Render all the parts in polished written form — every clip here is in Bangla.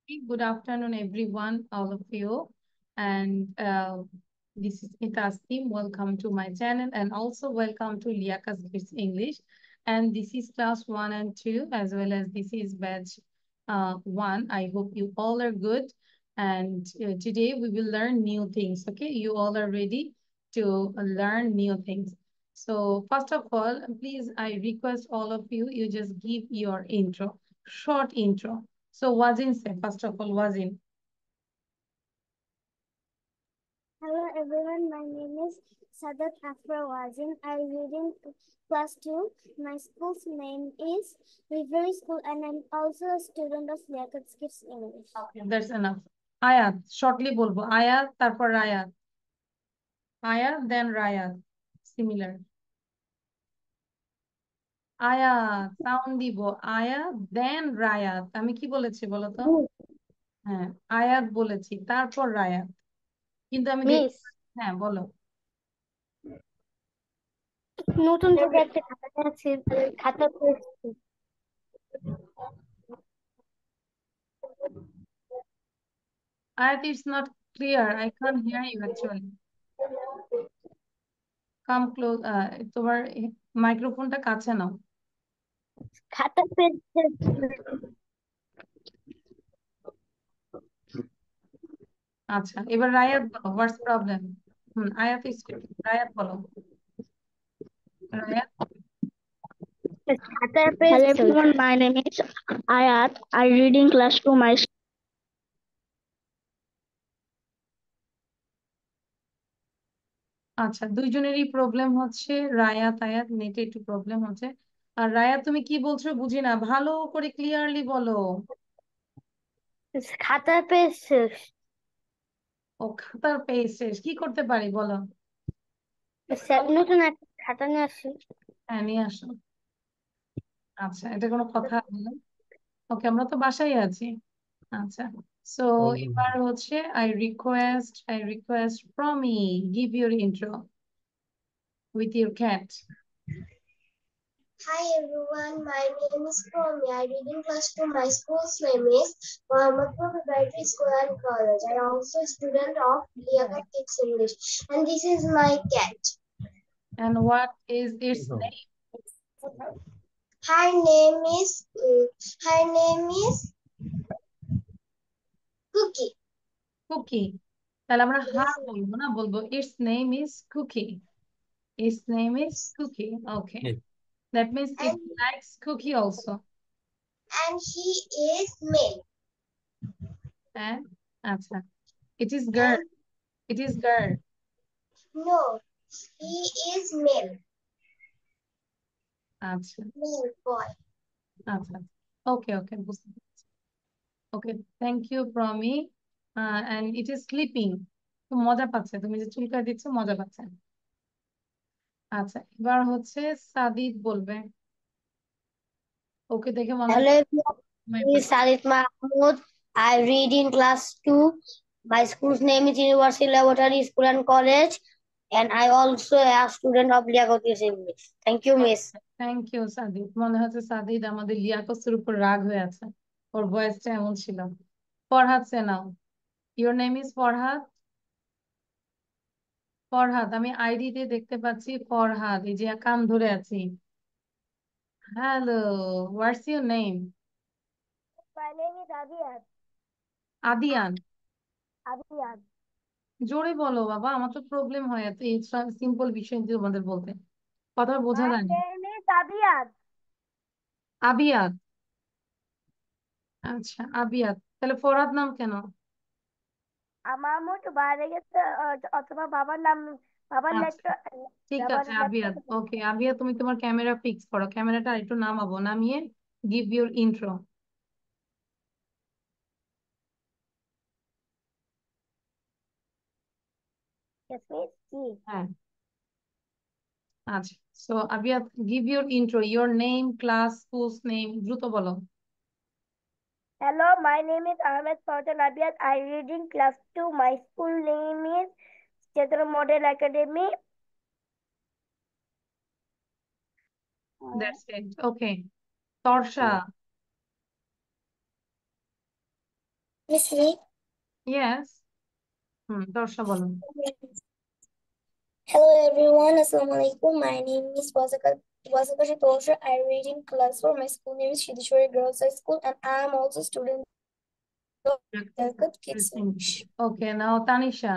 Good afternoon, everyone, all of you. And this is Tasneem. Welcome to my channel and also welcome to Liakas Kids English. And this is class 1 and 2 as well as this is batch 1. I hope you all are good. And today we will learn new things. Okay, you all are ready to learn new things. So first of all, please, I request all of you, you just give your intro, short intro. So Wazin say, first of all, Wazin. Hello everyone, my name is Sadat Afra Wazin. I read in class 2. My school's name is River School and I'm also a student of Liaquat Kids English. Okay, that's enough. Ayat, shortly বলবো। Ayat, তারপর রায়াত। Ayat, then রায়াত। Similar. আয়াত, সাউন্ড দিব। আয়াত, then রায়াত। আমি কি বলেছি বলো তো? হ্যাঁ, আয়াত বলেছি, তারপর রায়াত। কিন্তু আমি মিস, হ্যাঁ, বলো। নতুন করে একটা খাতা আছে, খাতা পেয়েছি। Ayat, it's not clear. I can't hear you actually. Come close. তোমার মাইক্রোফোনটা কাছে নাও। খাতা পেয়েছি। আচ্ছা, এবার রায়াত বলো। হোয়াটস প্রবলেম? আয়াত রায়াত বলো। রায়াত। খাতা পেয়েছি। Hello everyone, my name is Ayat. I read in class 2. My আচ্ছা, দুইজনেরই প্রবলেম হচ্ছে। রায়াত আয়াত নেটে একটু প্রবলেম হচ্ছে। আর রায়াত, তুমি কি বলছো বুঝি না, ভালো করে ক্লিয়ারলি বলো। খাতা পেয়েছি। ও, খাতার পেজ শেষ, কি করতে পারি বলো। নতুন একটা খাতা নিয়ে আসি। হ্যাঁ, নিয়ে আসো। আচ্ছা, এটা কোনো কথা হলো? ওকে, আমরা তো বাসায় আছি। আচ্ছা, সো এবার হচ্ছে I request Promi, give your intro with your cat. Hi everyone, my name is Promi. I read in class 2. My school's name is Mohammadpur Preparatory School and College. I am also a student of Liaquat Kids English. And this is my cat. And what is its name? Her name is Cookie. Cookie. তাহলে আমরা Yes, বলবো না, বলবো its name is Cookie. Its name is Cookie. Okay. That means it and likes cookie also. he is male. And আচ্ছা, it is girl. And It is girl. no, he is male. আচ্ছা Male boy. আচ্ছা, ওকে ওকে, বুঝতে পেরেছি। Okay, thank you Promi. and it is sleeping. তো মজা পাচ্ছে, তুমি যে চুলকা দিচ্ছ মজা পাচ্ছে। আচ্ছা, এবার হচ্ছে সাদিদ বলবে। ওকে দেখে মনে Hello হচ্ছে everyone, my name is Salid Mahmood. I read in class 2. My school's name is University Laboratory School and College. And I also a student of Liaquat Kids English. Thank you, Miss. Thank you Sadid. মনে হচ্ছে সাদিদ আমাদের লিয়াকতের উপর রাগ হয়ে আছে, ওর ভয়েসটা এমন ছিল। Farhad say now. Your name is Farhad. Farhad, আমি আইডি তে দেখতে পাচ্ছি ফরহাদ, এই যে কাম ধরে আছি। Hello, what's your name? My name is Abiyad. Adiyan. Abiyad. জোরে বলো বাবা, আমার তো প্রবলেম হয় এত এই সিম্পল বিষয় দিয়ে তোমাদের বলতে, কথা বোঝা My যায় না। name is Abiyad. আবিয়াদ। আচ্ছা, আবিয়াদ। তাহলে ফরহাদ নাম কেন? আমার মতো বাইরে গেছে অথবা বাবার আচ্ছা, ল্যাপটপ ঠিক বাবার আছে আবিয়াদ। ল্যাপটপ। ওকে আবিয়াদ, তুমি তোমার ক্যামেরা ফিক্স করো, ক্যামেরাটা একটু নামাবো, নামিয়ে give your intro. Yes, miss. জি। হ্যাঁ, আচ্ছা। So Abiyad, give your intro, your name, class, school's name, দ্রুত বলো। Hello, my name is Ahmed Fawzan Abiyad. I read in class 2. My school name is Chetro Model Academy. That's it. Okay, Torsha. Miss Lee. Yes. Darsha বলো। Hello everyone, Assalamu alaikum. My name is Wasaka Tosha. I read in class 4. My school name is Shidishwari Girls High School and I am also student of Calcutta Kids English. Okay, now Tanisha.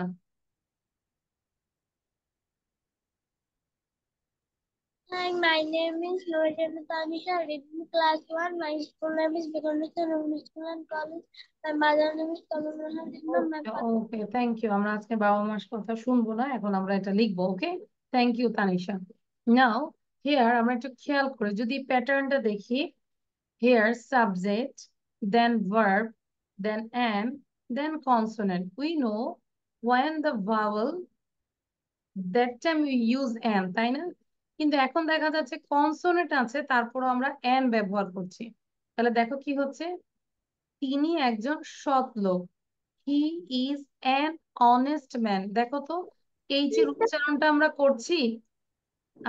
Hi, my name is Lorena Tanisha. I read in class 1. My school name is Bikonistan English School and College. My mother name is Kalumana. My okay, thank you. আমরা আজকে বাবা মার কথা শুনবো না, এখন আমরা এটা লিখবো। Okay, thank you Tanisha. Now here আমরা একটু খেয়াল করে যদি প্যাটার্নটা দেখি, here subject, then verb, then an, then consonant. We know when the vowel, that time we use an, তাই না? কিন্তু এখন দেখা যাচ্ছে কনসোনেন্ট আছে, তারপরও আমরা অ্যান ব্যবহার করছি। তাহলে দেখো কি হচ্ছে, তিনি একজন সৎ লোক। He is an honest man. দেখো তো এই যে উচ্চারণটা আমরা করছি,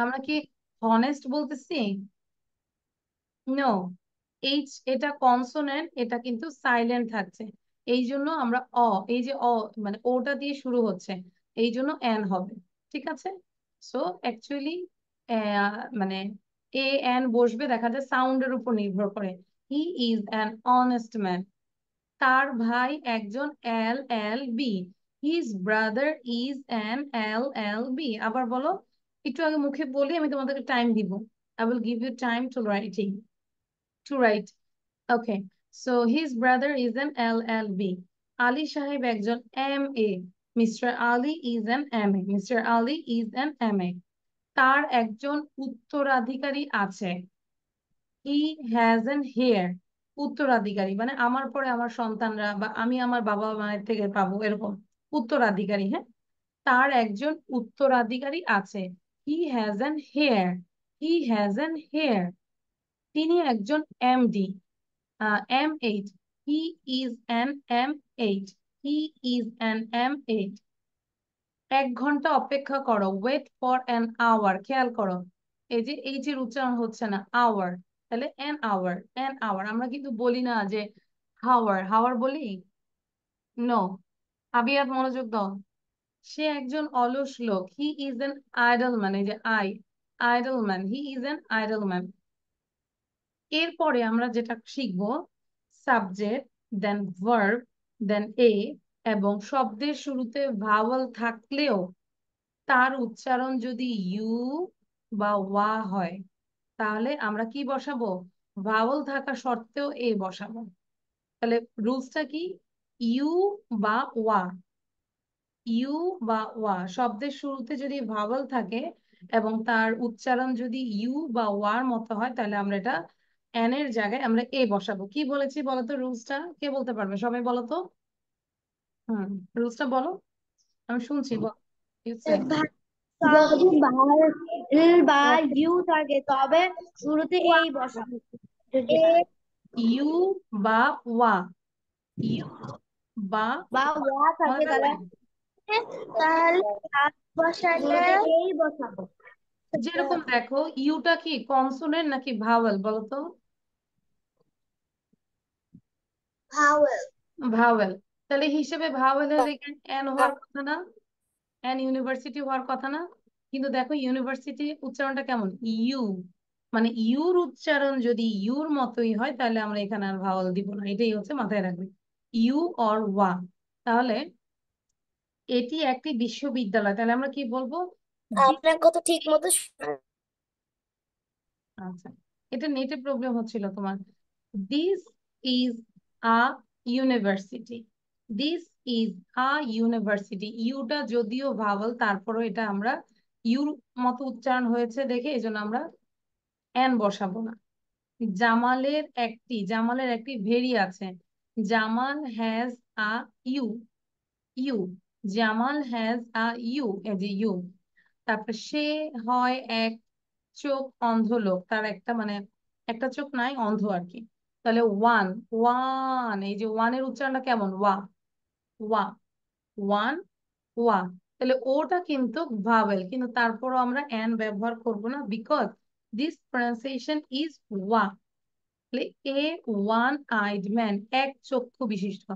আমরা কি অনেস্ট বলতেছি? নো, এইচ এটা কনসোনেন্ট, এটা কিন্তু সাইলেন্ট থাকছে। এই জন্য আমরা এই যে মানে ওটা দিয়ে শুরু হচ্ছে, এই জন্য অ্যান হবে। ঠিক আছে? সো অ্যাকচুয়ালি মানে এ অ্যান বসবে দেখা যায় সাউন্ডের উপর নির্ভর করে। He is an honest man. তার ভাই একজন LLB। His brother is an LLB। আবার বলো, একটু আগে মুখে বলি, আমি তোমাদেরকে টাইম দিব। I will give you time to write. Okay, so his brother is an LLB. Ali সাহেব একজন MA. Mr. Ali is an MA. Mr. Ali is an MA. তার একজন উত্তরাধিকারী আছে। He has an heir. উত্তরাধিকারী মানে আমার পরে আমার সন্তানরা বা আমি আমার বাবা মায়ের থেকে পাবো, এরকম উত্তরাধিকারী। হ্যাঁ, তার একজন উত্তরাধিকারী আছে। He has an heir. He has an heir. তিনি একজন MD, M8. He is an M8. He is an M8. 1 ঘন্টা অপেক্ষা করো। Wait for an hour. খেয়াল করো, এই যে উচ্চারণ হচ্ছে না আওয়ার, তাহলে অ্যান আওয়ার। অ্যান আওয়ার আমরা কিন্তু বলি না যে হাওয়ার। হাওয়ার বলি? নো। আবিয়াত মনোযোগ দাও। সে একজন অলস লোক। He is an idol man. এই যে idol man, he is an idol man. এরপরে আমরা যেটা শিখবো, সাবজেক্ট, দেন ভার্ব, দেন এবং শব্দের শুরুতে ভাওয়াল থাকলেও তার উচ্চারণ যদি ইউ বা ওয়া হয়, তাহলে আমরা কি বসাবো? ভাওয়াল থাকা সত্ত্বেও বসাবো। তাহলে রুলসটা কি? ইউ বা ওয়া। ইউ বা ওয়া শব্দের শুরুতে যদি ভাওয়াল থাকে এবং তার উচ্চারণ যদি ইউ বা ওয়ার মতো হয়, তাহলে আমরা এটা এন এর জায়গায় আমরা বসাবো। কি বলেছি বলতো রুলসটা? কে বলতে পারবে? সবাই বলো তো। রুলসটা বলো, আমি শুনছি। যদি ভাওয়াল বা ইউ থাকে তবে শুরুতে এই বসাবো। ইউ বা ওয়া, ইউ বা ওয়া থাকে তাহলে বসালে এই বসাবো। যেরকম দেখো, ইউটা কি কনসোনেন্ট নাকি ভাওয়েল বলো তো? vowel. ভাওয়েল। তাহলে হিসেবে ভাওয়েলের এখানে এন হওয়ার কথা না? এন ইউনিভার্সিটি হওয়ার কথা না? কিন্তু দেখো ইউনিভার্সিটি উচ্চারণটা কেমন? ইউ। মানে ইউর উচ্চারণ যদি ইউর মতোই হয়, তাহলে আমরা এখানে আর ভাওয়াল দিব না। এটাই হচ্ছে, মাথায় রাখবে, ইউ অর ওয়া। তাহলে এটি একটি বিশ্ববিদ্যালয়, তাহলে আমরা কি বলবো? আপনার কথা ঠিক মতো আচ্ছা, এটা নেটে প্রবলেম হচ্ছিল তোমার। This is a university. This is a university. ইউটা যদিও ভাওয়াল, তারপরও এটা আমরা ইউর মতো উচ্চারণ হয়েছে দেখে এজন্য আমরা এন বসাবো না। জামালের একটি ভেরি আছে। Jamal has a ewe. Ewe, Jamal has a ewe, এই যে ইউ। তারপর সে হয় এক চোখ অন্ধ লোক। তার একটা মানে একটা চোখ নাই, অন্ধ আর কি। তাহলে ওয়ান, ওয়ান, এই যে ওয়ানের উচ্চারণটা কেমন? ওয়া, ওয়া, ওয়ান, ওয়া। তাহলে ওটা কিন্তু ভাওয়েল, কিন্তু তারপরও আমরা এন ব্যবহার করব না, বিকজ দিস প্রনাউন্সিয়েশন ইজ ওয়া। তাহলে ওয়ান আইড ম্যান, এক চক্ষু বিশিষ্ট।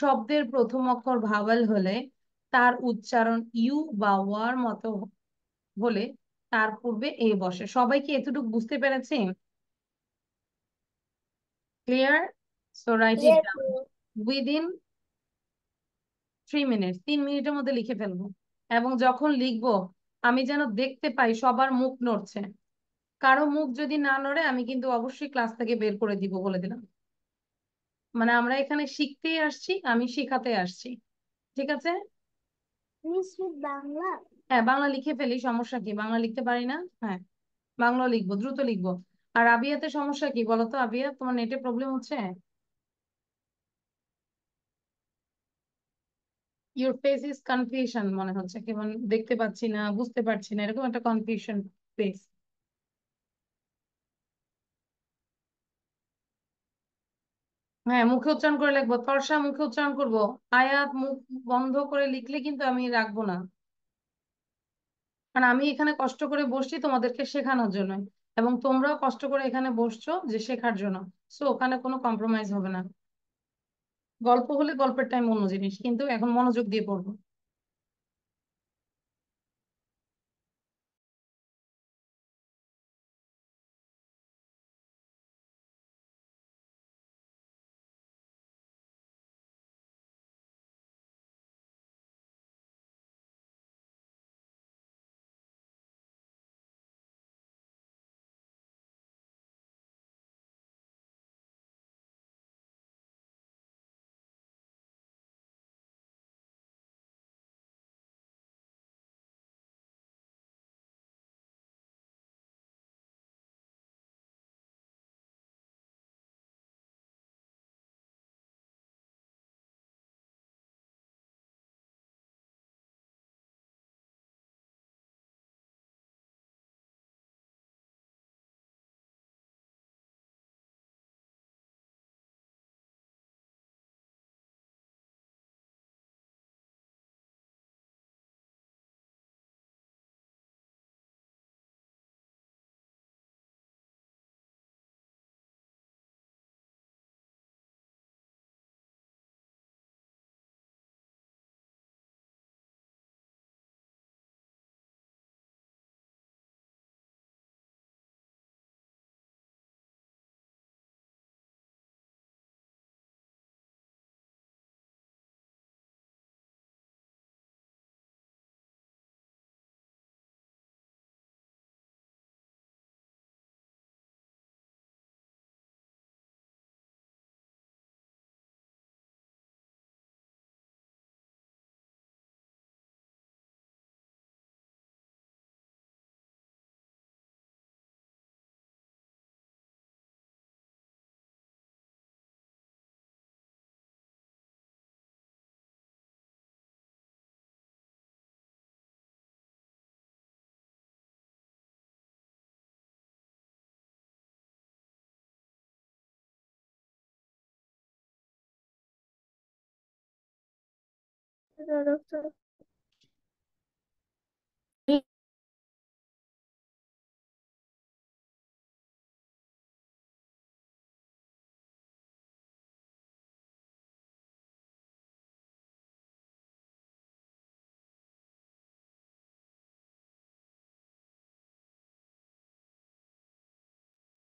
শব্দের প্রথম অক্ষর ভাওয়েল হলে তার উচ্চারণ ইউ বা ওয়ার মতো হলে তার পূর্বে এ বসে। সবাই কি এতটুকু বুঝতে পেরেছি? ক্লিয়ার? সো রাইট ইট Yes, down ma'am. Within 3 minute, 3 মিনিটের মধ্যে লিখে ফেলবো। এবং যখন লিখবো আমি যেন দেখতে পাই সবার মুখ নড়ছে। কারো মুখ যদি না নড়ে আমি কিন্তু অবশ্যই ক্লাস থেকে বের করে দিব, বলে দিলাম। মানে আমরা এখানে শিখতেই আসছি, আমি শিখাতে আসছি। ঠিক আছে? Miss with Bangla. হ্যাঁ, বাংলা লিখে ফেলি, সমস্যা কি? বাংলা লিখতে পারি না? হ্যাঁ, বাংলা লিখবো, দ্রুত লিখবো। আর আবিয়াতে সমস্যা কি বলো তো? আবিয়া, তোমার নেটে প্রবলেম হচ্ছে? ইউর ফেস ইজ কনফিউশন মনে হচ্ছে, কেমন দেখতে পাচ্ছি না, বুঝতে পারছি না, এরকম একটা কনফিউশন ফেস। হ্যাঁ, মুখে উচ্চারণ করে লিখবো, তর্ষা মুখে উচ্চারণ করবো। আয়াত মুখ বন্ধ করে লিখলে কিন্তু আমি রাখবো না। কারণ আমি এখানে কষ্ট করে বসছি তোমাদেরকে শেখানোর জন্য, এবং তোমরাও কষ্ট করে এখানে বসছো যে শেখার জন্য। সো ওখানে কোনো কম্প্রোমাইজ হবে না। গল্প হলে গল্পের টাইম অন্য জিনিস, কিন্তু এখন মনোযোগ দিয়ে পড়বো।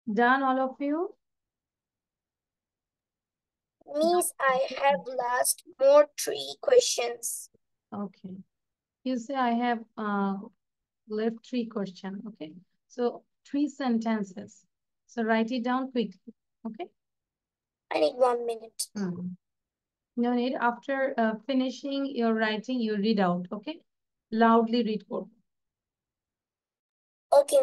Done, all of you? Miss, I have lost more 3 questions. Okay. You say I have left 3 questions. Okay. So 3 sentences. So write it down quickly. Okay. I need 1 minute. No need. After finishing your writing, you read out. Okay. Loudly read code. Okay,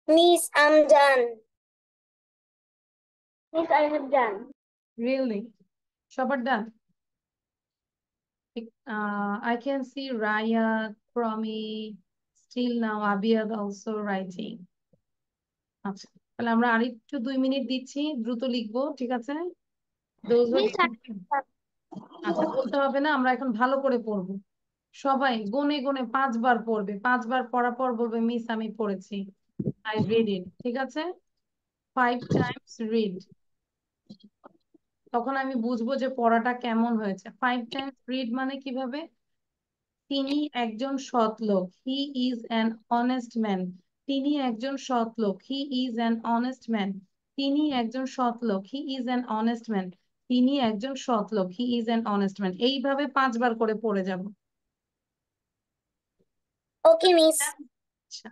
Miss, I'm done. Miss, I have done. Really? সবার done? I can see Raya, Promi, still now Abiyad also writing. আচ্ছা তাহলে আমরা আরেকটু 2 মিনিট দিচ্ছি, দ্রুত লিখবো, ঠিক আছে? Those who Miss, আচ্ছা বলতে হবে না, আমরা এখন ভালো করে পড়বো। সবাই গুনে গুনে 5 বার পড়বে, 5 বার পড়ার পর বলবে মিস আমি পড়েছি, আই রিড ইট, ঠিক আছে? 5 times read, তখন আমি বুঝবো যে পড়াটা কেমন হয়েছে। 5 times read মানে কিভাবে? তিনি একজন সৎ লোক, he is an honest man. তিনি একজন সৎ লোক, he is an honest man. তিনি একজন সৎ লোক, he is an honest man. তিনি একজন সৎ লোক, he is an honest man. এইভাবে 5 বার করে পড়ে যাব। okay, Miss. আচ্ছা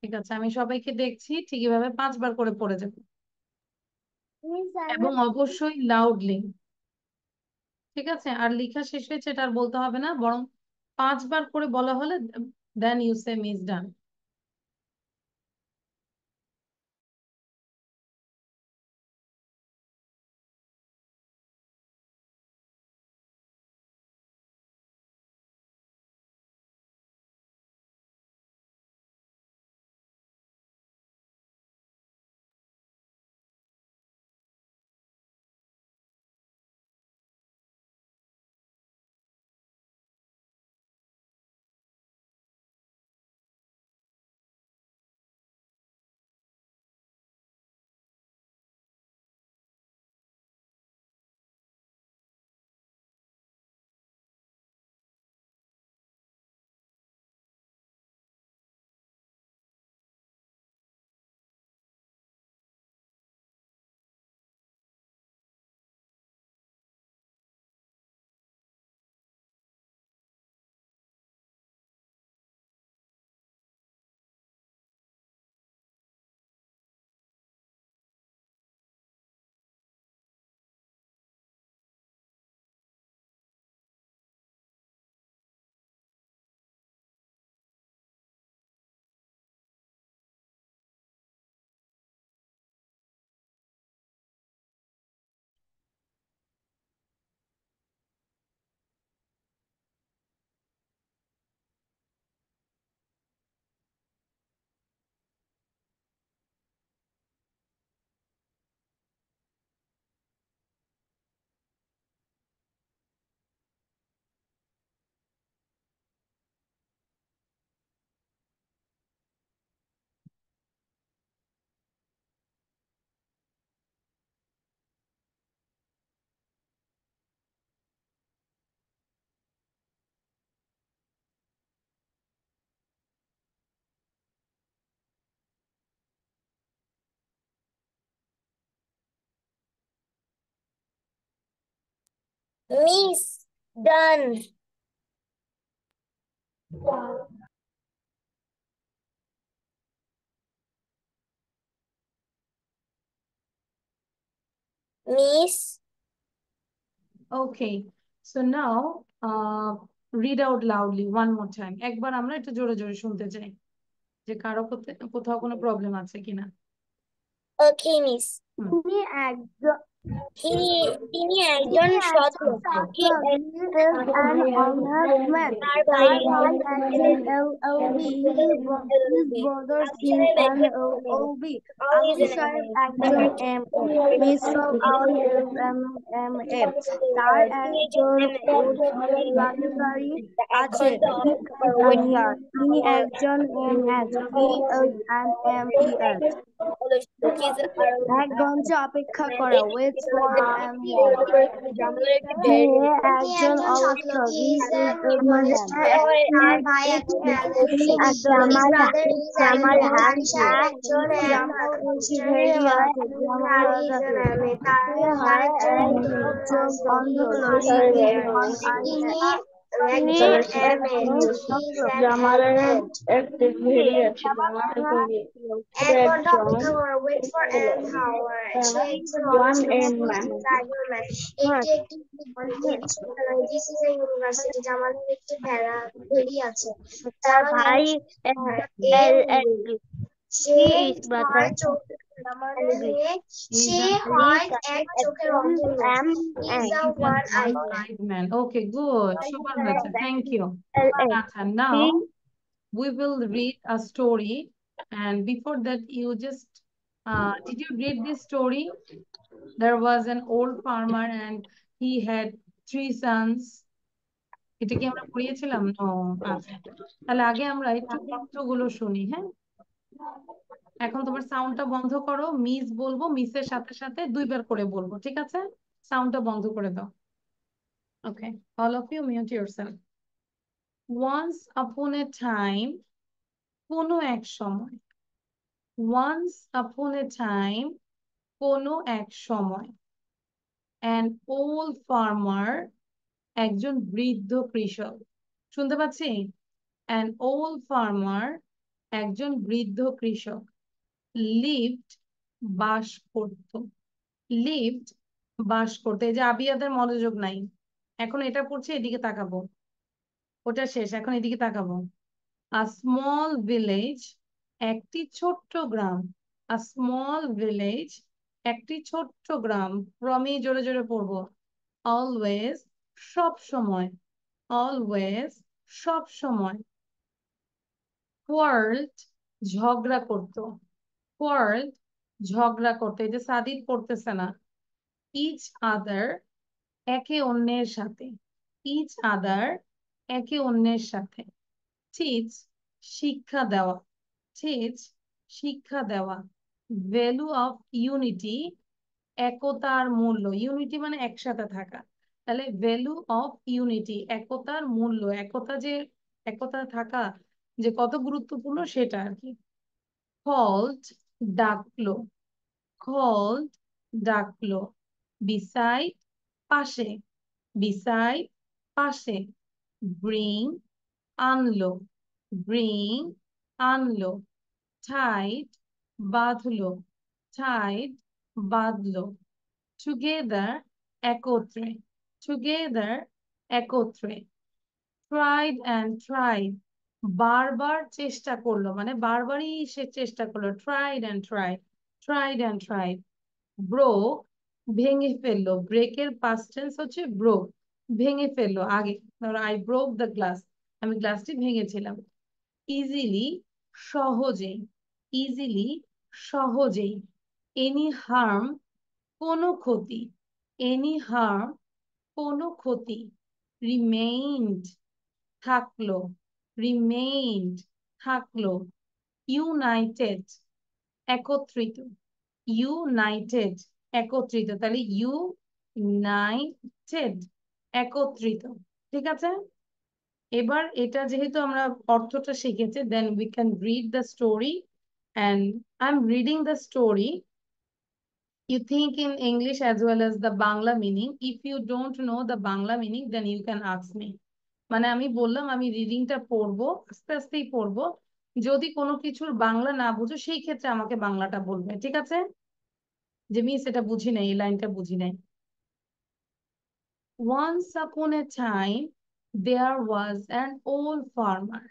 ঠিক আছে, আমি সবাইকে দেখছি ঠিক এভাবে 5 বার করে পড়ে যাব, Miss, এবং অবশ্যই লাউডলি, ঠিক আছে? আর লেখা শেষ হয়েছে এটা আর বলতে হবে না, বরং 5 বার করে বলা হলে then you say miss done. Miss, done. Miss, okay, so now read out loudly one more time. একবার আমরা একটু জোরে জোরে শুনতে চাই, যে কারো কোথাও কোনো প্রবলেম আছে কিনা। okay, Miss. হুম। তিনি একজন সৎ লোক। He is an honest man. তার ভাই একজন LLB. His brothers in an LLB. Ali সাহেব একজন MA. Mr. Ali is an MA. তার একজন উচ্চশিক্ষাধিকারী আছে। He is a mayor. তিনি একজন MS. He is an MES. এক ঘন্টা অপেক্ষা করা, wait for an hour. সে একজন অলসক, he is a student. তার ভাই একজন তিনি জামাল জামাল হাসান একজন জামাল ইঞ্জিনিয়ারিং আছে, জামাল সে হয় একজন অন্ধ লোক, he is one eyed. একজন জামালের একটা ঘড়ি আছে, জামালের ঘড়ি এক ঘন্টা অপেক্ষা করো, wait for an hour. সে একজন one অলস and man. এটি একটি this is a university. জামালের একটি ঘড়ি আছে, তার ভাই LLB. সে His brother হয় সে হয় এক চোখের অন্ধ লোক। He is a one-eyed man. One-eyed man. Okay, good. Super হয়েছে. Thank you. আচ্ছা, now He we will read a story, and before that you just did you read this story? There was an old farmer and he had 3 sons. এটা কি আমরা পড়িয়েছিলাম? নো। আচ্ছা, তাহলে আগে আমরা একটু অর্থগুলো শুনি। হ্যাঁ, এখন তোমার সাউন্ডটা বন্ধ করো, মিস বলবো, মিসের সাথে সাথে 2 বার করে বলবো, ঠিক আছে? সাউন্ডটা বন্ধ করে দাও। ওকে, all of you mute yourself. Once upon a time, কোনো এক সময়। Once upon a time, কোনো এক সময়। An old farmer, একজন বৃদ্ধ কৃষক। শুনতে পাচ্ছি? An old farmer, একজন বৃদ্ধ কৃষক। Lived, বাস করত। Lived, বাস করতে। এই যে আবিয়াদের মনোযোগ নাই, এখন এটা পড়ছে, এদিকে তাকাবো। ওটা শেষ, এখন এদিকে তাকাবো। A small village, একটি ছোট্ট গ্রাম। A small village, একটি ছোট্ট গ্রাম। প্রমি জোরে জোরে পড়বো। Always, সব সময়। Always, সব সময়। Quarreled, ঝগড়া করতো। Quarreled, ঝগড়া করতো। এই যে সাদিদ পড়তেছে না। Each other, একে অন্যের সাথে। Each other, একে অন্যের সাথে। Teach, শিক্ষা দেওয়া। Teach, শিক্ষা দেওয়া। Value of unity, একতার মূল্য। ইউনিটি মানে একসাথে থাকা, তাহলে ভ্যালু অফ ইউনিটি, একতার মূল্য। একতা যে, একতা থাকা যে কত গুরুত্বপূর্ণ সেটা আর কি। Called, ডাকলো। Called, ডাকলো। Beside, পাশে। Beside, পাশে। Bring, আনলো। Bring, আনলো। Tied, বাঁধলো। Tied, বাঁধলো। Together, একত্রে। Together, একত্রে। Tried and tried, বারবার চেষ্টা করলো, মানে বারবারই সে চেষ্টা করলো। Tried and tried, tried and tried. Broke, ভেঙে ফেললো। Break এর past tense হচ্ছে broke, ভেঙে ফেললো। আগে ধরো I broke the glass, আমি গ্লাসটি ভেঙেছিলাম। Easily, সহজেই। Easily, সহজেই। Any harm, কোনো ক্ষতি। Any harm, কোনো ক্ষতি। Remained, থাকলো। Remained, থাকলো। United, একত্রিত। United, একত্রিত। তাহলে united, একত্রিত। ঠিক আছে? এবার এটা যেহেতু আমরা অর্থটা শিখেছি, then we can read the story, and I'm reading the story. You think in English as well as the Bangla meaning. If you don't know the Bangla meaning, then you can ask me. মানে আমি বললাম আমি রিডিংটা পড়বো, আস্তে আস্তেই পড়বো। যদি কোনো কিছুর বাংলা না বুঝো সেই ক্ষেত্রে আমাকে বাংলাটা বলবে, ঠিক আছে? যে মিস এটা বুঝি নাই, এই লাইনটা বুঝি নাই। Once upon a time, there was an old farmer.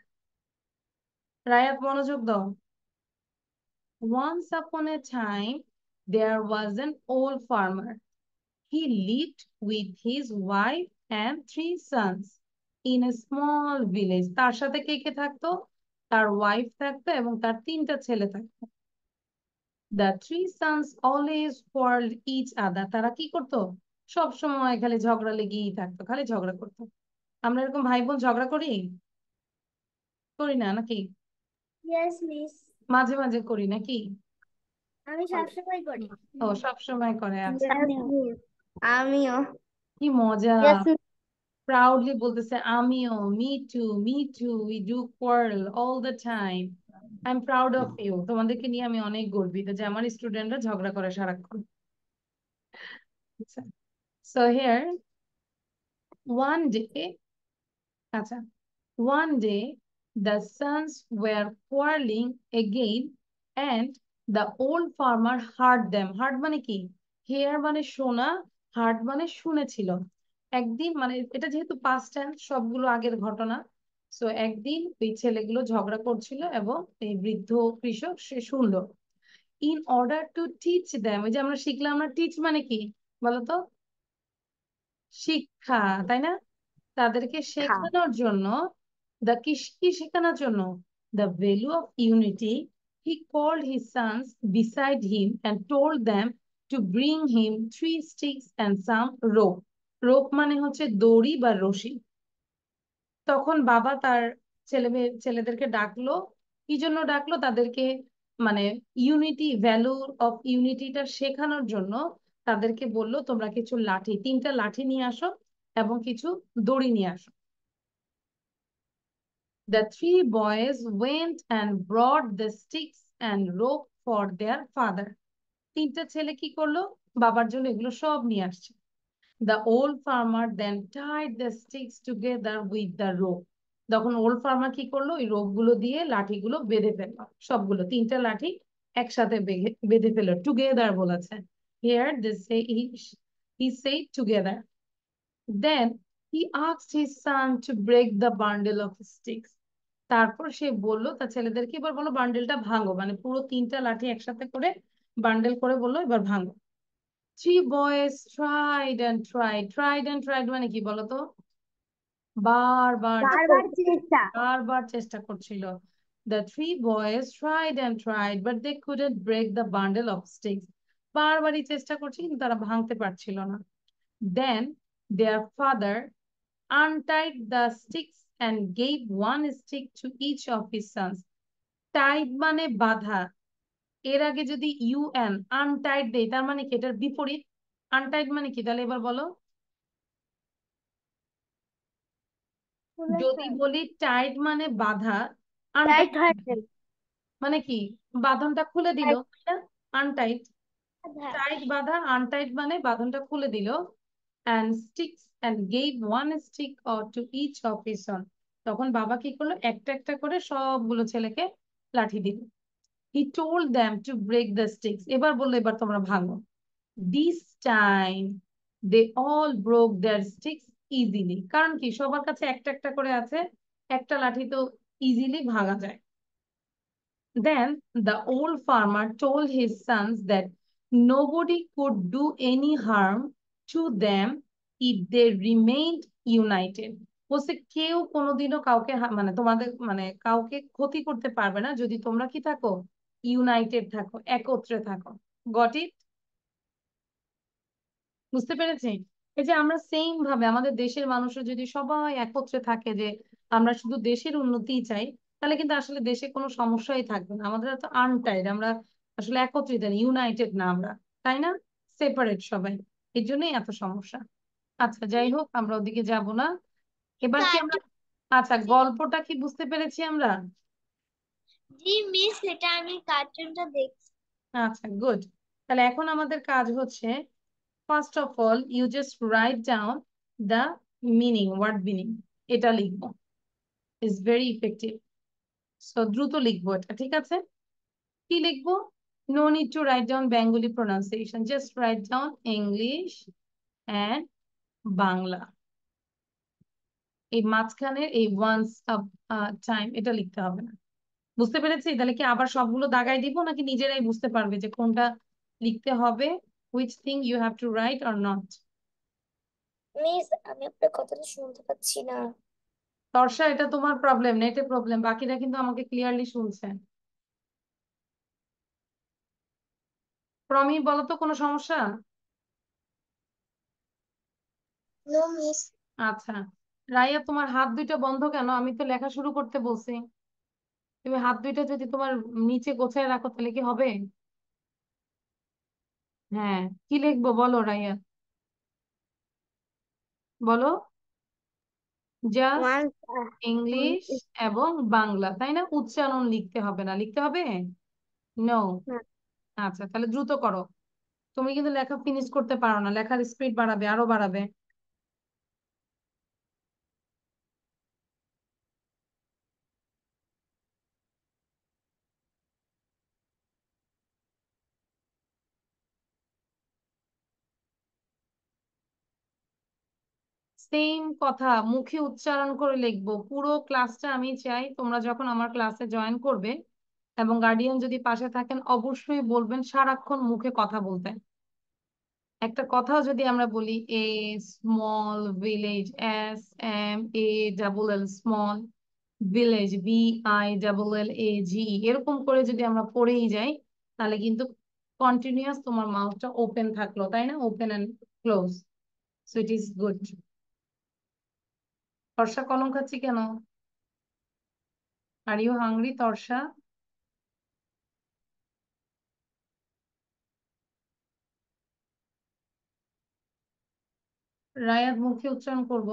রায়াত মনোযোগ দাও। Once upon a time, there was an old farmer. He lived with his wife and 3 sons in a small village. তার সাথে কে কে থাকতো? তার ওয়াইফ থাকতো এবং তার 3টা ছেলে থাকতো। The 3 sons always quarreled each other. তারা কি করতো? সব সময় খালি ঝগড়া লেগেই থাকতো, খালি ঝগড়া করতো। আমরা এরকম ভাই বোন ঝগড়া করি? করি না নাকি? Yes, miss. মাঝে মাঝে করি নাকি? আমি সবসময় করি। ও, সব সময় করে। আচ্ছা, আমিও। কি মজা। Yes, Proudly বলতেছে আমিও, me too, me too, we do quarrel all the time. I'm proud of you. তোমাদেরকে নিয়ে আমি অনেক গর্বিত যে আমার স্টুডেন্টরা ঝগড়া করে সারাক্ষণ। So here, one day, আচ্ছা, one day the sons were quarreling again and the old farmer heard them. Heard মানে কি? Hear মানে শোনা, heard মানে শুনেছিল। একদিন, মানে এটা যেহেতু past tense, সবগুলো আগের ঘটনা, সো একদিন ওই ছেলেগুলো ঝগড়া করছিল এবং এই বৃদ্ধ কৃষক সে শুনলো। In order to teach them, ওই যে আমরা শিখলাম না, টিচ মানে কি বলতো? শিক্ষা, তাই না? তাদেরকে শেখানোর জন্য, কি কি শেখানোর জন্য? The value of unity, he called his sons beside him and told them to bring him 3 sticks and some rope. Rope মানে হচ্ছে দড়ি বা রশি। তখন বাবা তার ছেলেদেরকে ডাকলো। কি জন্য ডাকলো তাদেরকে? মানে ইউনিটি, ভ্যালু অফ ইউনিটিটা শেখানোর জন্য তাদেরকে বললো, তোমরা কিছু লাঠি, 3টা লাঠি নিয়ে আসো এবং কিছু দড়ি নিয়ে আসো। The 3 boys went and brought the sticks and rope for their father. 3টা ছেলে কি করলো? বাবার জন্য এগুলো সব নিয়ে আসছে। The old farmer then tied the sticks together with the rope. তখন ওল্ড ফার্মার কি করলো? ওই রোপ গুলো দিয়ে লাঠিগুলো বেঁধে ফেললো, সবগুলো 3টা লাঠি একসাথে বেঁধে ফেললো। টুগেদার বলেছে। Here they say he said together. Then he asked his son to break the bundle of sticks. তারপর সে বললো তার ছেলেদেরকে, এবার বলো বান্ডেলটা ভাঙো, মানে পুরো 3টা লাঠি একসাথে করে বান্ডেল করে বললো এবার ভাঙো। 3 boys tried and tried. Tried and tried মানে কি বলতো? বারবার বারবার চেষ্টা। বারবার চেষ্টা করছিল। The 3 boys tried and tried, but they couldn't break the bundle of sticks. বারবারই চেষ্টা করছে কিন্তু তারা ভাঙতে পারছিল না। Then their father untied the sticks and gave 1 stick to each of his sons. Tied মানে বাঁধা। এর আগে যদি ইউএন আনটাইড দেই, তার মানে কি? এটার বিপরীত। আনটাইড মানে কি তাহলে এবার বলো? যদি বলি টাইট মানে বাঁধা, টাইট আনটাইট হয়েছে। মানে কি? বাঁধনটা খুলে দিল। আনটাইট, আধা। টাইট বাঁধা, আনটাইট মানে বাঁধনটা খুলে দিল। and sticks and gave 1 stick or to each of his son. তখন বাবা কি করলো? একটা একটা করে সবগুলো ছেলেকে লাঠি দিল। He told them to break the sticks. এবার বললো এবার তোমরা ভাঙো। This time they all broke their sticks easily. কারণ কি? সবার কাছে একটা একটা করে আছে, একটা লাঠি তো ইজিলি ভাঙা যায়। Then the old farmer told his sons that nobody could do any harm to them if they remained united. বলছে কেউ কোনোদিনও কাউকে মানে তোমাদের মানে কাউকে ক্ষতি করতে পারবে না যদি তোমরা কি থাকো? ইউনাইটেড থাকো, একত্রে থাকো। Got it? বুঝতে পেরেছি? এই যে আমরা সেম ভাবে আমাদের দেশের মানুষরা যদি সবাই একত্রে থাকে, যে আমরা শুধু দেশের উন্নতি চাই, তাহলে কিন্তু আসলে দেশে কোনো সমস্যাই থাকবে না। আমাদের তো আনটাইড, আমরা আসলে একত্রিত, ইউনাইটেড না আমরা, তাই না? সেপারেট সবাই, এই জন্যই এত সমস্যা। আচ্ছা যাই হোক, আমরা ওদিকে যাব না। এবার কি আমরা, আচ্ছা গল্পটা কি বুঝতে পেরেছি আমরা? জি মিস, এটা আমি কার্টুনটা দেখছি। আচ্ছা গুড। তাহলে এখন আমাদের কাজ হচ্ছে, first of all you just write down the meaning, word meaning. এটা লিখবো, ইজ ভেরি ইফেক্টিভ। সো দ্রুত লিখবো এটা, ঠিক আছে? কি লিখবো? No need to write down Bengali pronunciation, just write down English and Bangla. এই মাঝখানের এই ওয়ান্স টাইম এটা লিখতে হবে না। বুঝতে পেরেছি? তাহলে কি আবার সবগুলো দাগাই দিব, নাকি নিজেরাই বুঝতে পারবে যে কোনটা লিখতে হবে? which thing you have to write or not? Miss, আমি আপনার কথাটা শুনতে পাচ্ছি না। তর্ষা, এটা তোমার প্রবলেম, নেটে প্রবলেম। বাকিরা কিন্তু আমাকে ক্লিয়ারলি শুনছে। প্রমি, বলো তো কোনো সমস্যা? No, miss. আচ্ছা রাইয়া, তোমার হাত দুইটা বন্ধ কেন? আমি তো লেখা শুরু করতে বলছি। তুমি হাত দুইটা যদি তোমার নিচে গোছায় রাখো তাহলে কি হবে? হ্যাঁ, কি লিখবো বলো রাইয়া, বলো। জাস্ট ওয়ান ইংলিশ এবং বাংলা, তাই না? উচ্চারণ লিখতে হবে না, লিখতে হবে? নো। আচ্ছা তাহলে দ্রুত করো। তুমি কিন্তু লেখা ফিনিশ করতে পারো না, লেখার স্পিড বাড়াবে, আরো বাড়াবে। সেম কথা মুখে উচ্চারণ করে লিখবো। পুরো ক্লাসটা আমি চাই তোমরা যখন আমার ক্লাসে জয়েন করবে এবং গার্ডিয়ান যদি পাশে থাকেন অবশ্যই বলবেন সারাক্ষণ মুখে কথা বলতে। একটা কথাও যদি আমরা বলি a small village, SMALL small village, VILLAGE, এরকম করে যদি আমরা পড়েই যাই তাহলে কিন্তু কন্টিনিউয়াস তোমার মাউথটা ওপেন থাকলো, তাই না? Open and close, so it is good. Torsha কলম খাচ্ছি কেন? Are you hungry তর্ষা? রায়াত মুখে উচ্চারণ করব।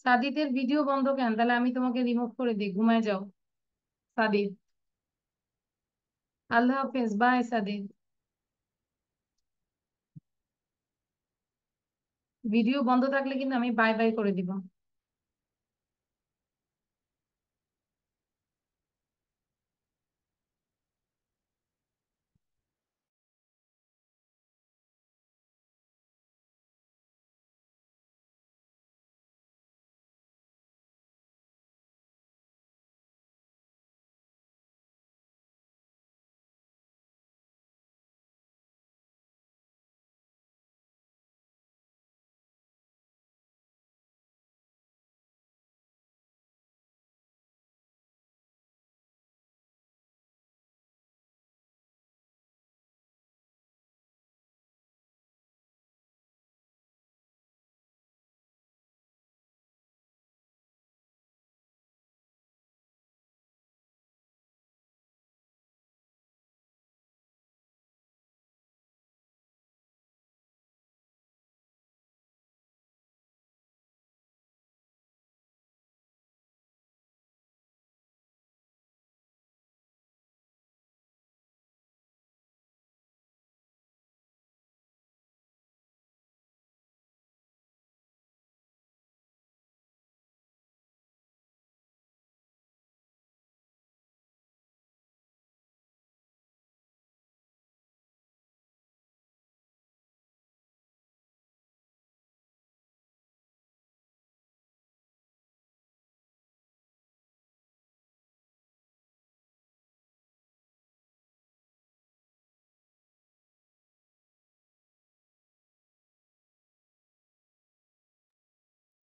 সাদিদের ভিডিও বন্ধ কেন? তাহলে আমি তোমাকে রিমুভ করে দিই, ঘুমায় যাও সাদিদ। আল্লাহ হাফেজ, বাই সাদিদ। ভিডিও বন্ধ থাকলে কিন্তু আমি বাই বাই করে দিব।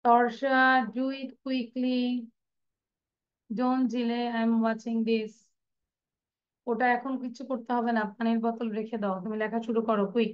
Torsha, do it quickly, don't delay, I am watching this. ওটা এখন কিছু করতে হবে না, পানির বোতল রেখে দাও, তুমি লেখা শুরু করো quick.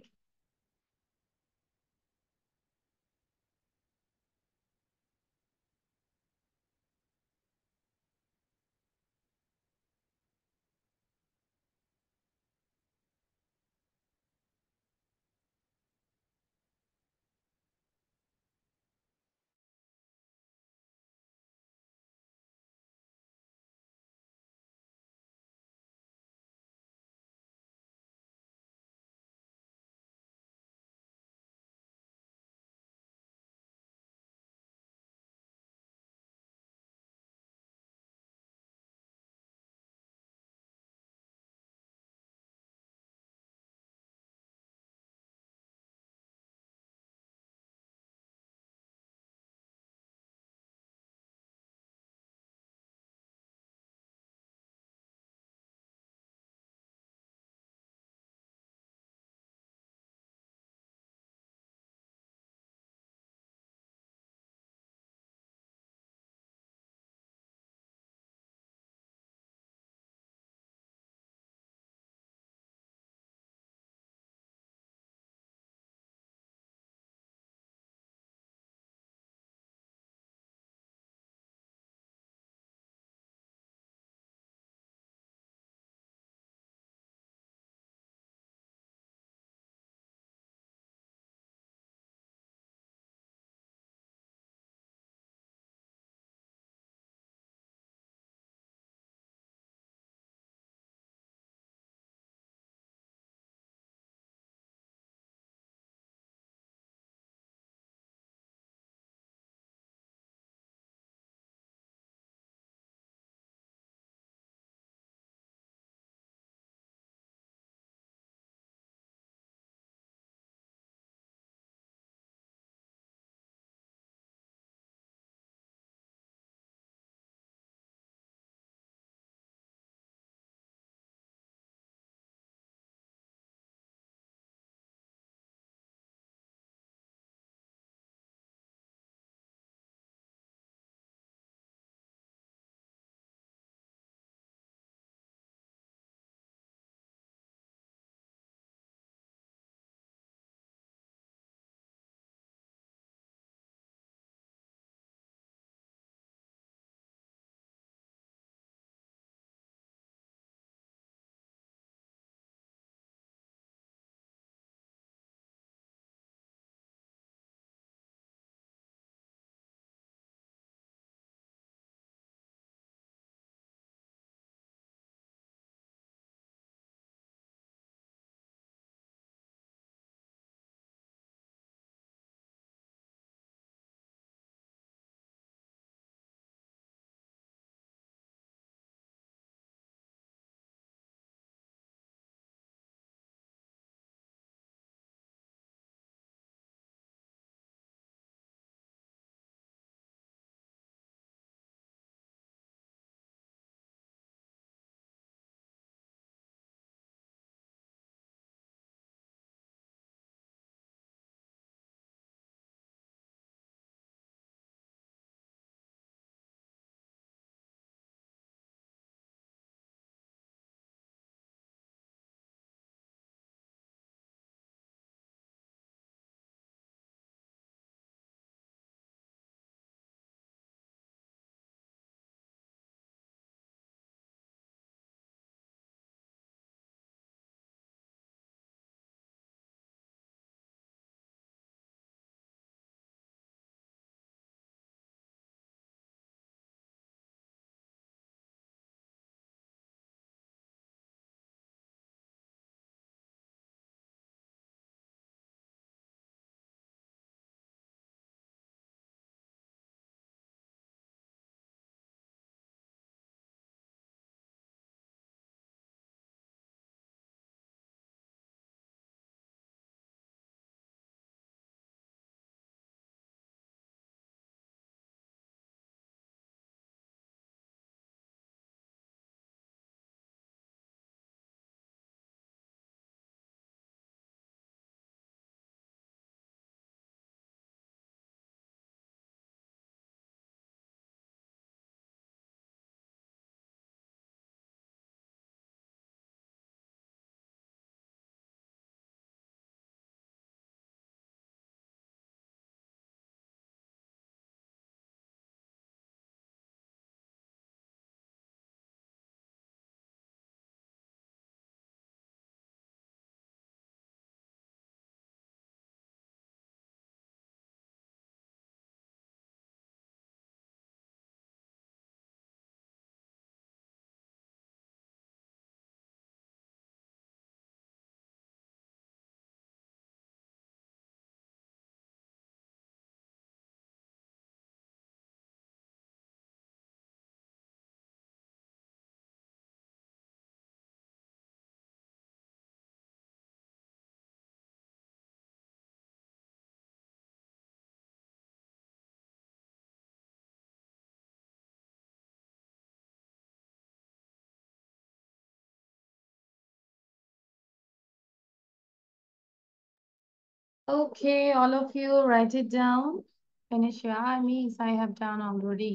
Okay, all of you write it down. Finish your miss, I have done already.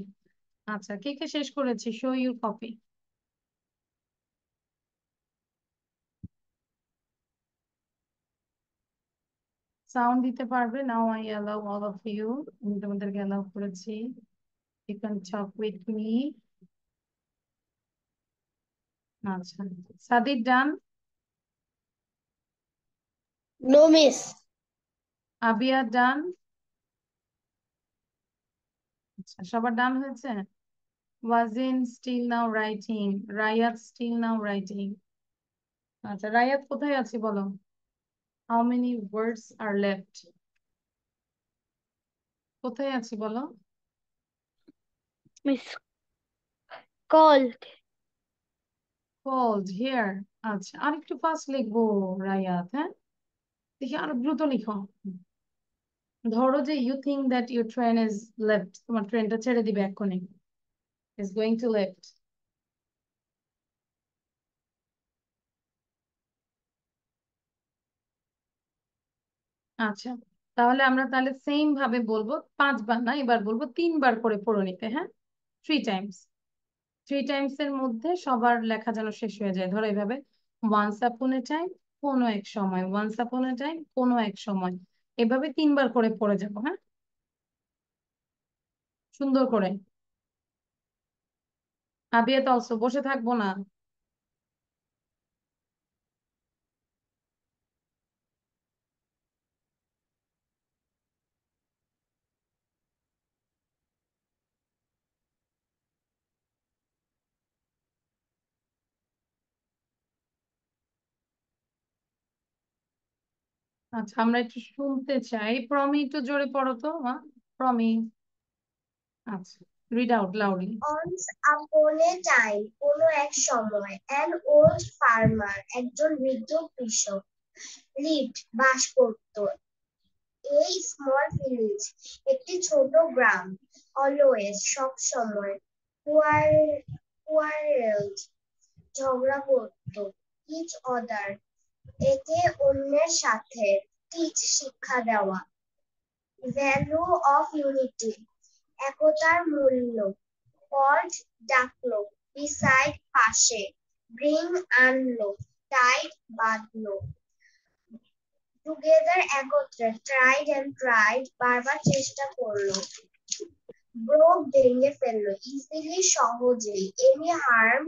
আচ্ছা, কে কে শেষ করেছে? Show your copy. সাউন্ড দিতে পারবে? Now I allow all of you. আমি তোমাদেরকে allow করেছি. You can talk with me. আচ্ছা, সাদিক ডান? No, miss. আবিয়া ডান? আচ্ছা, সবার ডান হয়েছে? Wajin still now writing, Rayat still now writing. আচ্ছা, রায়াত কোথায় আছে বলো? How many words are left? কোথায় আছি বলো? Miss. Called. Called here. আচ্ছা, আর একটু ফাস্ট লিখবো রায়াত, হ্যাঁ? দেখি আরো দ্রুত লিখো। ধরো যে you think that your train is left, তোমার ট্রেনটা ছেড়ে দিবে এক্ষুনি, ইজ গোয়িং টু লেফট। আচ্ছা, তাহলে সেম ভাবে বলবো, 5 বার না, এবার বলবো 3 বার করে পড়ে নিতে, হ্যাঁ? 3 টাইমস। 3 টাইমস এর মধ্যে সবার লেখা যেন শেষ হয়ে যায়। ধরো এইভাবে, ওয়ান্স আপন এ টাইম, কোনো এক সময়, ওয়ান্স আপন এ টাইম, কোনো এক সময়, এভাবে 3 বার করে পড়ে যাবো, হ্যাঁ? সুন্দর করে। আবিয়াত অলসো, বসে থাকবো না। আচ্ছা, আমরা একটু শুনতে চাই। প্রমি, একটু জোরে পড়ো তো, হ্যাঁ? প্রমি। আচ্ছা, read out loudly. Once upon a time, কোনো এক সময়, an old farmer, একজন বৃদ্ধ কৃষক, lived, বাস করত, a small village, একটি ছোট গ্রাম, always, সব সময়, quarreled, ঝগড়া করত, each other, একে অন্যের সাথে, teach, শিক্ষা দেওয়া, value of unity, একতার মূল্য, called, ডাকলো, beside, পাশে, bring, আনলো, tied, বাঁধলো, together, একত্রে, tried and tried, বারবার চেষ্টা করলো, broke, ভেঙে ফেললো, easily, সহজেই, any harm,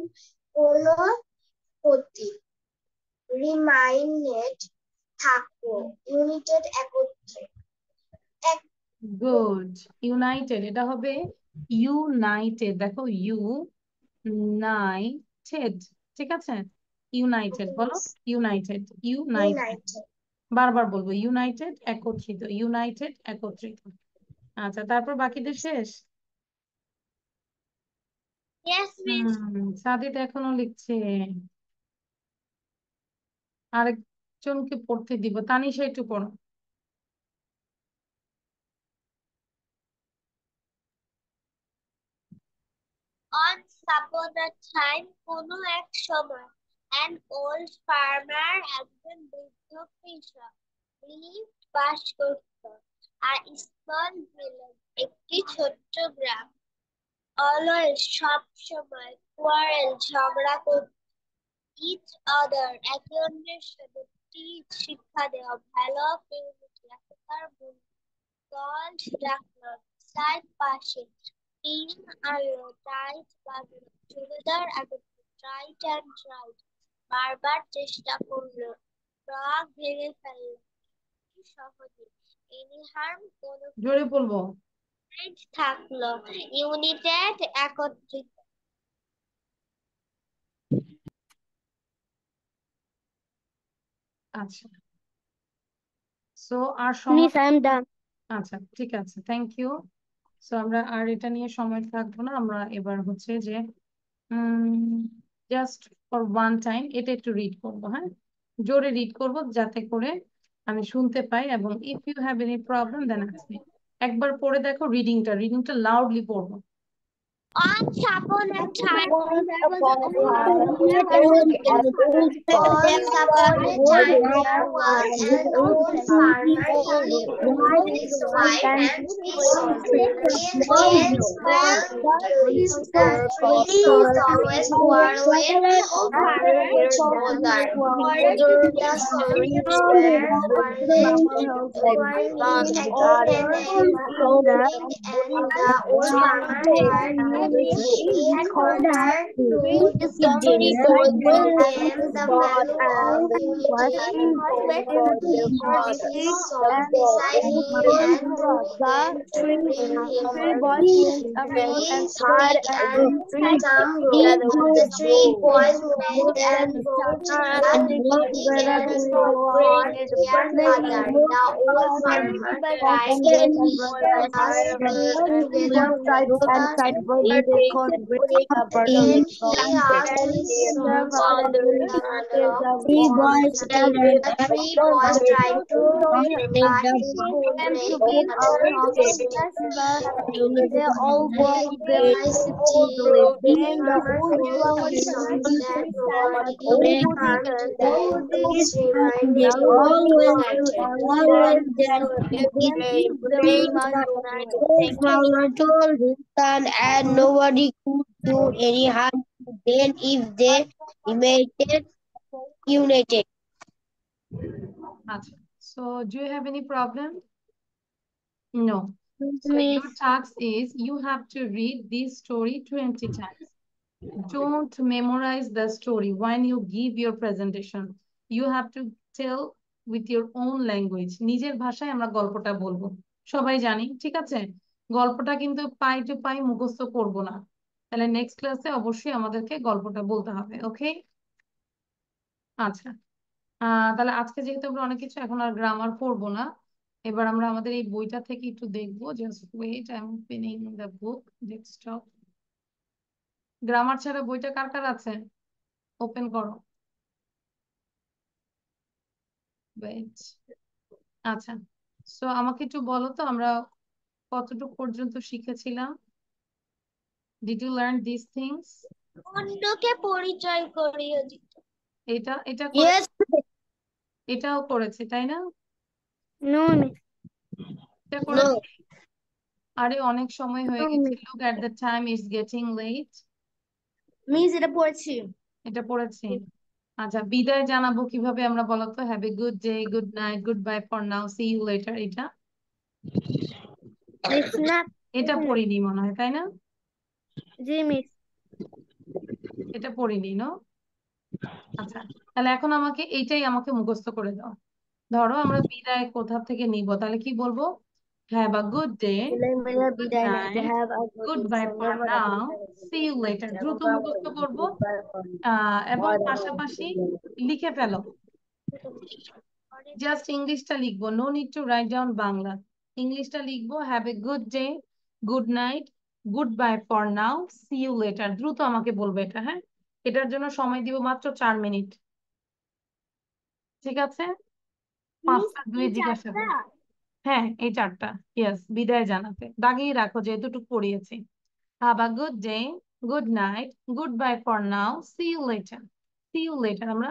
কোনো ক্ষতি, reminded, থাকো, united, একত্রে, গুড। ইউনাইটেড, এটা হবে ইউনাইটেড। দেখো, ইউনাইটেড, ঠিক আছে? ইউনাইটেড বলো, ইউনাইটেড, ইউনাইটেড। united. বারবার বলবো, ইউনাইটেড, একত্রিত, ইউনাইটেড, একত্রিত। আচ্ছা, তারপর বাকিদের শেষ? Yes, miss. সাদিত এখনো লিখছে, আরেকজনকে পড়তে দিব। তানিশা, একটু পড়ো। Once upon a time, কোনো এক সময়, an old farmer, একজন বৃদ্ধ কৃষক, lived, বাস করত, a small village, একটি ছোট্ট গ্রাম, always, সব সময়, quarrel, ঝগড়া করত, each other, একে অন্যের সাথে, teach, শিক্ষা দেওয়া, value of unity, একতার মূল্য, called, ডাকলো, beside, পাশে, bring, আনলো, tied, বাঁধলো, together, একত্রে, tried and tried, বারবার চেষ্টা করলো, rock, ভেঙে ফেললো, সহজে, any harm, কোনো জোরে বলবো। ক্ষতি, থাকলো, united, একত্রিত। আচ্ছা, সো আর সময়, Miss, I am done. আচ্ছা ঠিক আছে, থ্যাংক ইউ। সো আমরা আর এটা নিয়ে সময় থাকবো না, আমরা এবার হচ্ছে যে জাস্ট ফর ওয়ান টাইম এটা একটু রিড করবো, হ্যাঁ? জোরে রিড করবো যাতে করে আমি শুনতে পাই, এবং if you have any problem then ask me. একবার পড়ে দেখো, রিডিংটা লাউডলি পড়বো। Once upon a time, Once there was upon a a time, Once upon a time, there was an old farmer. He with his wife and his children. In small trees, the trees always quarrel when the old farmer gets older. The stories were quarreling again and again, and the old farmer had to live in order to give them the value of unity. He sat beside him and began to bring him green stick and some rope. The three boys went and brought the evidence of their father. The old farmer tried to keep us together with the then he asked his son for the bundle of corn stick. The three boys tried to win, but he could make it of stick. they all Then worked their by stick, the farmer told his sons that nobody could harm them. This reminded him of united. Old farmer told his son, and nobody could do any harm to them if they remained united. Achha. So do you have any problem? No. So your task is you have to read this story 20 times. Don't memorize the story when you give your presentation. You have to tell with your own language. নিজের ভাষায় আমরা গল্পটা বলবো। সবাই জানি, ঠিক আছে? গল্পটা কিন্তু পাই টু পাই মুখস্থ করব না। তাহলে নেক্সট ক্লাসে অবশ্যই আমাদেরকে গল্পটা বলতে হবে, ওকে? আচ্ছা। তাহলে আজকে যেহেতু আমরা অনেক কিছু এখন আর গ্রামার পড়বো না, এবার আমরা আমাদের এই বইটা থেকে একটু দেখবো। Just wait, I am opening the book, desktop. Grammar ছাড়া বইটা কার কার আছে? ওপেন করো। ওয়েট। আচ্ছা, সো আমাকে একটু বলো তো আমরা কতটুকু পর্যন্ত শিখেছিলাম? Did you learn this things? অন্যকে পরিচয় করিয়ে দিত। এটা এটা Yes. এটাও করেছে, তাই না? No, এটা করেছে। আরে অনেক সময় হয়ে গেছে। Look at the time, it's getting late. Miss এটা পড়ছি। এটা পড়েছি। আচ্ছা, বিদায় জানাবো কিভাবে আমরা বলো তো? Have a good day, good night, good bye for now, see you later. এটা এটা পড়িনি মনে হয়, তাই না? জি মিস। এটা পড়িনি, নো? আচ্ছা, তাহলে এখন আমাকে এইটাই আমাকে মুখস্থ করে দাও। ধরো আমরা বিদায় কোথা থেকে নিব, তাহলে কি বলবো? Have a good day, good night, good bye for now, see you later. দ্রুত মুখস্থ করবো এবং পাশাপাশি লিখে ফেলো। জাস্ট ইংলিশটা লিখবো, no need to write down Bangla. ইংলিশটা লিখবো, have a good day, good night, good bye for now, see you later. দ্রুত আমাকে বলবে এটা, হ্যাঁ? এটার জন্য সময় দিব মাত্র 4 মিনিট। ঠিক আছে? 5টা 2 জিজ্ঞাসা করো। হ্যাঁ, এই 4টা। ইয়েস, বিদায় জানাতে দাগিয়ে রাখো যেহেতু টুক পড়িয়েছি। Have a good day, good night, good bye for now, see you later. See you later আমরা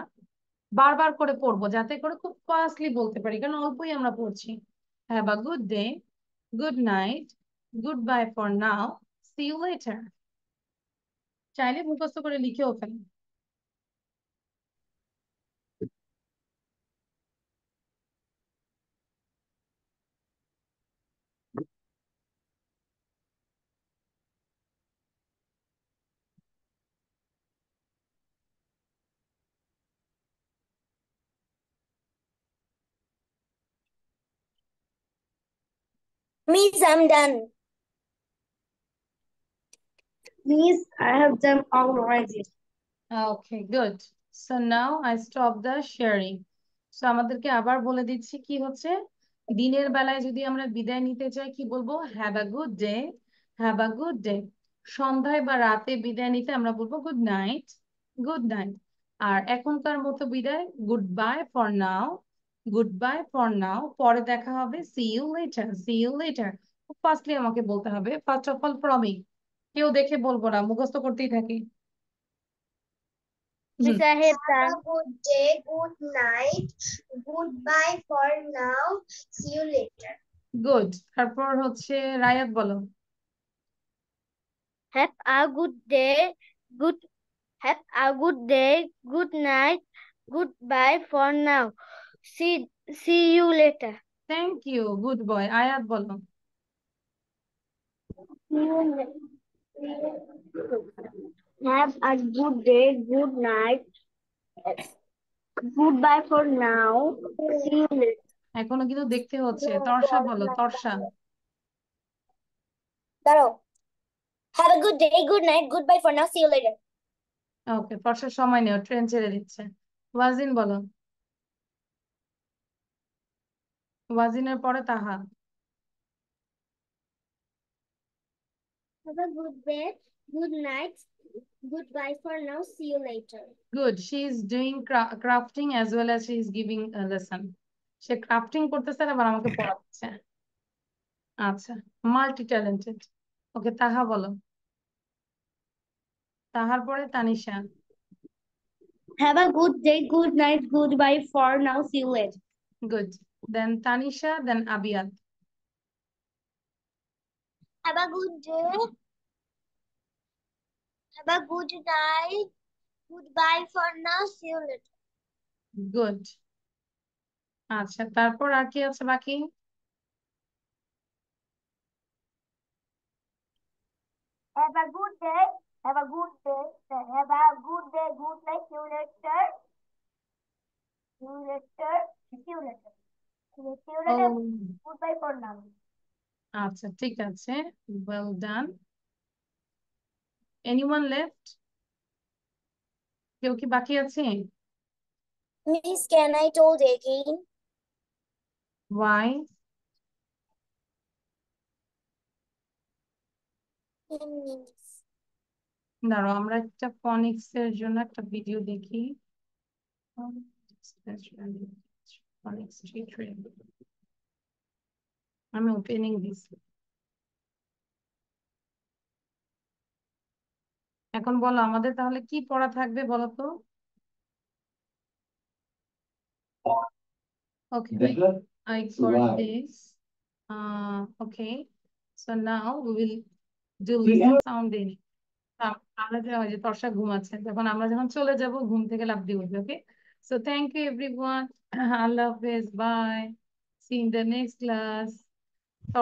বারবার করে পড়বো যাতে করে খুব ফাস্টলি বলতে পারি, কারণ অল্পই আমরা পড়ছি। Have a good day, good night, good bye for now, see you later. চাইলে মুখস্থ করে লিখেও ফেলেন। Miss, I'm done. Miss, I have done already. Okay, good. So now I stop the sharing. So আমাদেরকে আবার বলে দিচ্ছি কি হচ্ছে। দিনের বেলায় যদি আমরা বিদায় নিতে চাই কি বলবো? Have a good day, have a good day. সন্ধ্যায় বা রাতে বিদায় নিতে আমরা বলবো গুড নাইট, গুড নাইট। আর এখনকার মতো বিদায় good bye for now, good bye for now. পরে দেখা হবে, see you later, see you later. খুব ফাস্টলি আমাকে বলতে হবে, ফার্স্ট অফ অল ফ্রমি। কেউ দেখে বলবো না, মুখস্থ করতেই থাকি। Miss, I have Have done. a good day, good night, goodbye for now, see you later. Good. তারপর হচ্ছে রায়াত বলো। Have a good day. Good. Have a good day. Good night. Goodbye for now. See you later. Thank you, good boy. Ayat বলো। Have a good day. Good night. Goodbye for now. See you later. এখনো কিন্তু দেখতে হচ্ছে। তর্ষা বলো, তর্ষা। দাঁড়াও। Have a good day. Good night. Goodbye for now. See you later. ওকে, তর্ষার সময় নেও, ট্রেন ছেড়ে দিচ্ছে। ওয়াজিন বলো। ওয়াজিনের পরে তাহা। Have a good day. Good night. Goodbye for now. See you later. Good, she is doing crafting as well as she is giving lesson. Say crafting করতেছে আবার আমাকে পড়াচ্ছে। আচ্ছা, মাল্টি ট্যালেন্টেড। ওকে, তাহা বলো। তাহার পরে Tanisha. Have a good day. Good night. Goodbye for now. See you later. Good, then Tanisha, then Abiyat. Have a good day. Have a good night. Goodbye for now. See you later. Good. আচ্ছা, তারপর আর কি আছে বাকি? Have a good day. Have a good day. Have a good day. Good night. See you later. See you later. See you later. See you later. O, Goodbye for now. আচ্ছা ঠিক আছে, ওয়েল ডান। Anyone left? কেউ কি বাকি আছে? Miss, can I told again? Why? 10 minutes. দাঁড়াও, আমরা একটা ফনিক্স এর জন্য একটা ভিডিও দেখি। ফনিক্স টিউটোরিয়াল। আমি ওপেনিং দিস। এখন বলো আমাদের তাহলে কি পড়া থাকবে বলো তো? Okay, I got this. Okay, so now we will do listen sounding. আমরা যে তর্ষা ঘুমাচ্ছে, তখন আমরা যখন চলে যাব ঘুম থেকে লাফ দিয়ে উঠবে। ওকে, so thank you everyone. আল্লাহ হাফেজ, by, see you in the next class.